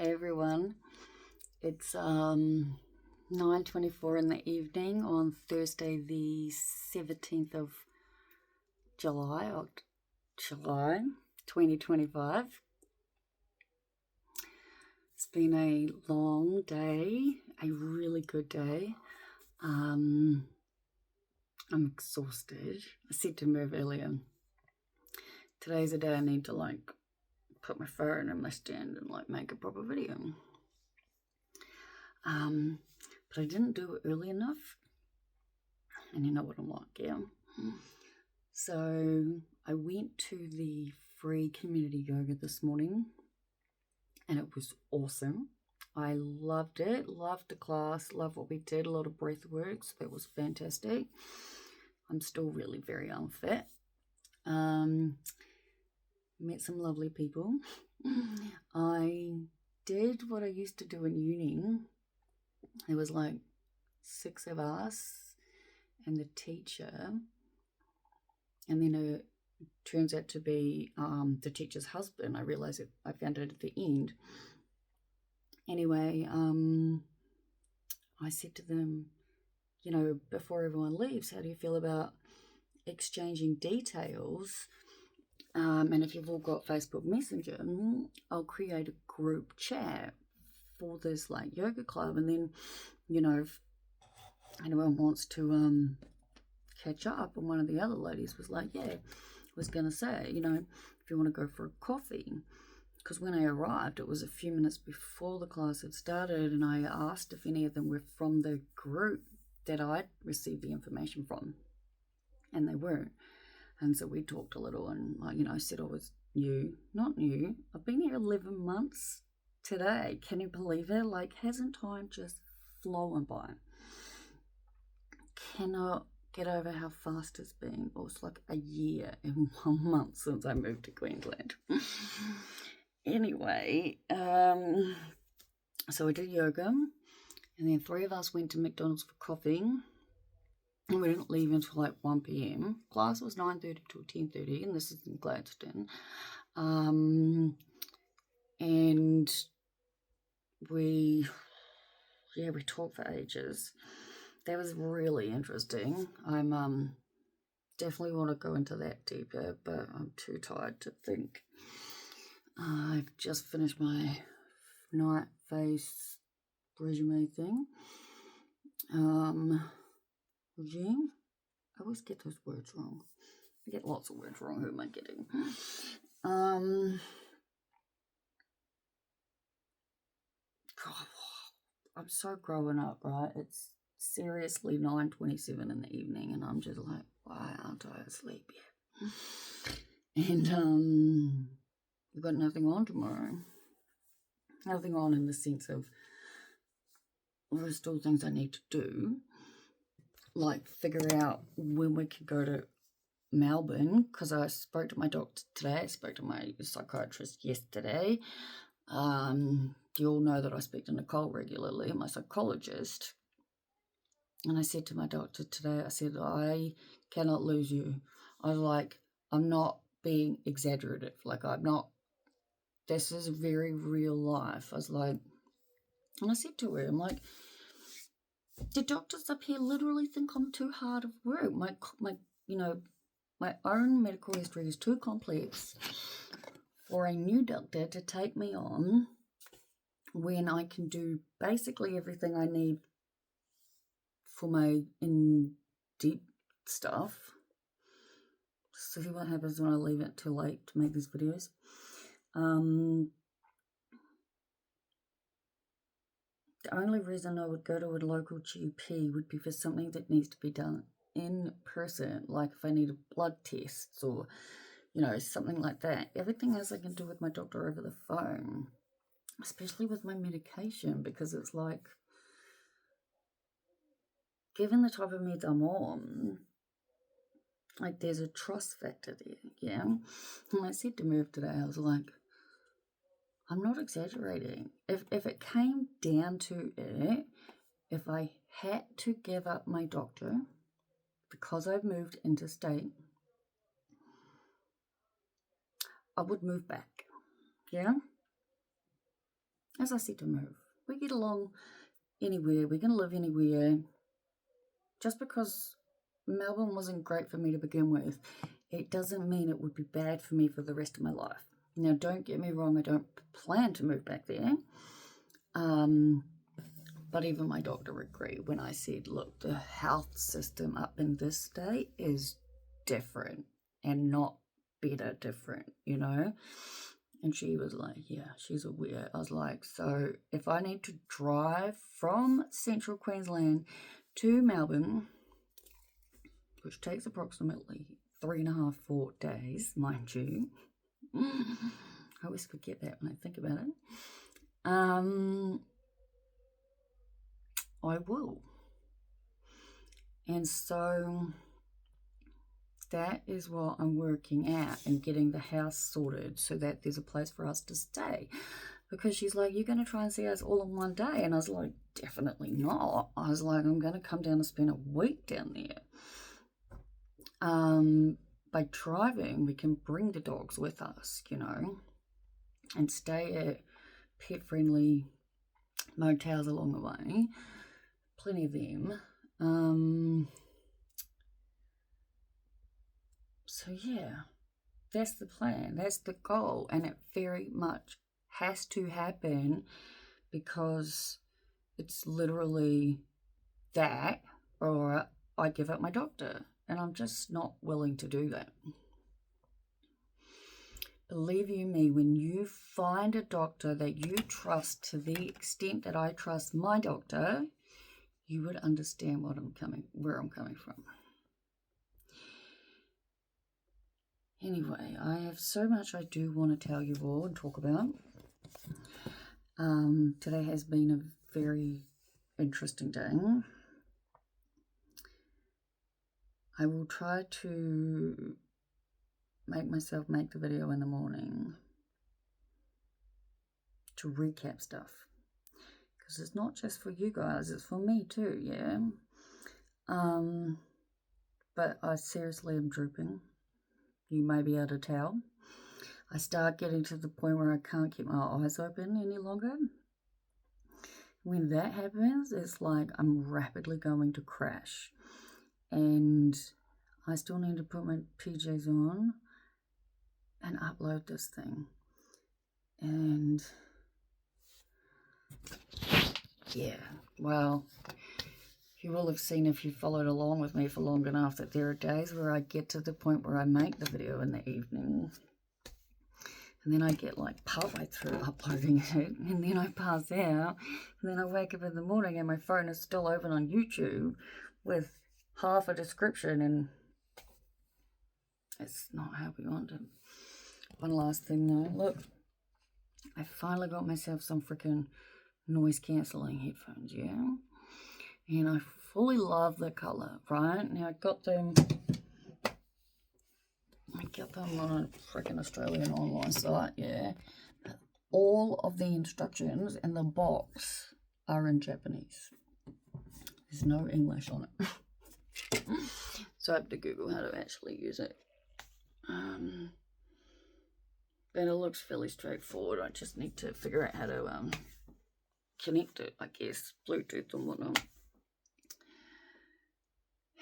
Hey everyone, it's 9:24 in the evening on Thursday the 17th of July 2025. It's been a long day, a really good day. I'm exhausted. I said to Merv earlier, today's a day I need to put my phone in my stand and make a proper video. But I didn't do it early enough, and you know what I'm like, yeah. So I went to the free community yoga this morning, and it was awesome. I loved it, loved the class, loved what we did, a lot of breath work, so that was fantastic. I'm still really very unfit. Met some lovely people. I did what I used to do in uni. There was 6 of us and the teacher, and then it turns out to be the teacher's husband. I realized it, I found it at the end. Anyway, I said to them, before everyone leaves, how do you feel about exchanging details? And if you've all got Facebook Messenger, I'll create a group chat for this yoga club, and then if anyone wants to catch up. And one of the other ladies was was gonna say, if you want to go for a coffee, because when I arrived it was a few minutes before the class had started, and I asked if any of them were from the group that I'd received the information from, and they weren't. And so we talked a little, and I said I was not new. I've been here 11 months today. Can you believe it? Hasn't time just flown by? Cannot get over how fast it's been. It was a year and 1 month since I moved to Queensland. Anyway, so I did yoga, and then 3 of us went to McDonald's for coffee. And we didn't leave until 1 p.m. Class was 9:30 till 10:30, and this is in Gladstone. And we talked for ages. That was really interesting. I'm definitely want to go into that deeper, but I'm too tired to think. I've just finished my night face resume thing. Regime? I always get those words wrong. I get lots of words wrong. Who am I getting? I'm so growing up, right? It's seriously 9:27 in the evening, and I'm just why aren't I asleep yet? And we've got nothing on tomorrow. Nothing on in the sense of there are still things I need to do, figure out when we can go to Melbourne, because I spoke to my doctor today. I spoke to my psychiatrist yesterday. You all know that I speak to Nicole regularly, my psychologist. And I said to my doctor today, I said, I cannot lose you. I was I'm not being exaggerative. I'm not, this is very real life. I was and I said to her, I'm the doctors up here literally think I'm too hard of work. My own medical history is too complex for a new doctor to take me on when I can do basically everything I need for my in-deep stuff. See what happens when I leave it too late to make these videos. The only reason I would go to a local GP would be for something that needs to be done in person, if I need a blood test or, something like that. Everything else I can do with my doctor over the phone, especially with my medication, because it's given the type of meds I'm on, there's a trust factor there, yeah? And I said to Merv today, I was I'm not exaggerating. If it came down to it, if I had to give up my doctor because I've moved interstate, I would move back, yeah? as I said to Move, we get along anywhere, we're going to live anywhere. Just because Melbourne wasn't great for me to begin with, it doesn't mean it would be bad for me for the rest of my life. Now, don't get me wrong, I don't plan to move back there. But even my doctor agreed when I said, look, the health system up in this state is different and not better different, you know? And she was like, yeah, she's aware. I was like, so if I need to drive from central Queensland to Melbourne, which takes approximately 3.5, 4 days, mind you. I always forget that when I think about it. I will. And so that is what I'm working out and getting the house sorted so that there's a place for us to stay. Because she's like, you're going to try and see us all in one day. And I was like, definitely not. I was like, I'm going to come down and spend a week down there. By driving, we can bring the dogs with us, you know, and stay at pet-friendly motels along the way. Plenty of them. So yeah, that's the plan. That's the goal. And it very much has to happen because it's literally that or I give up my doctor. And I'm just not willing to do that. Believe you me, when you find a doctor that you trust to the extent that I trust my doctor, you would understand where I'm coming from. Anyway, I have so much I do want to tell you all and talk about. Today has been a very interesting day. I will try to make myself make the video in the morning to recap stuff. Because it's not just for you guys, it's for me too, yeah? But I seriously am drooping. You may be able to tell. I start getting to the point where I can't keep my eyes open any longer. When that happens, it's like I'm rapidly going to crash. And I still need to put my PJs on and upload this thing. And yeah, well, you will have seen if you followed along with me for long enough that there are days where I get to the point where I make the video in the evening. And then I get like partway through uploading it, and then I pass out, and then I wake up in the morning and my phone is still open on YouTube with half a description, and it's not how we want it. One last thing though, look, I finally got myself some freaking noise cancelling headphones, yeah? And I fully love the colour, right? Now I got them on a freaking Australian online site, yeah? All of the instructions in the box are in Japanese. There's no English on it. So I have to Google how to actually use it. But it looks fairly straightforward. I just need to figure out how to connect it, I guess, Bluetooth and whatnot.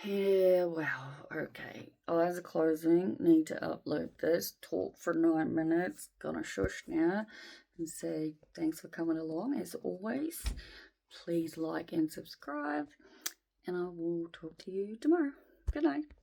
Yeah, wow, okay. Eyes are closing. Need to upload this. Talk for 9 minutes. Gonna shush now and say thanks for coming along. As always, please like and subscribe. And I will talk to you tomorrow. Good night.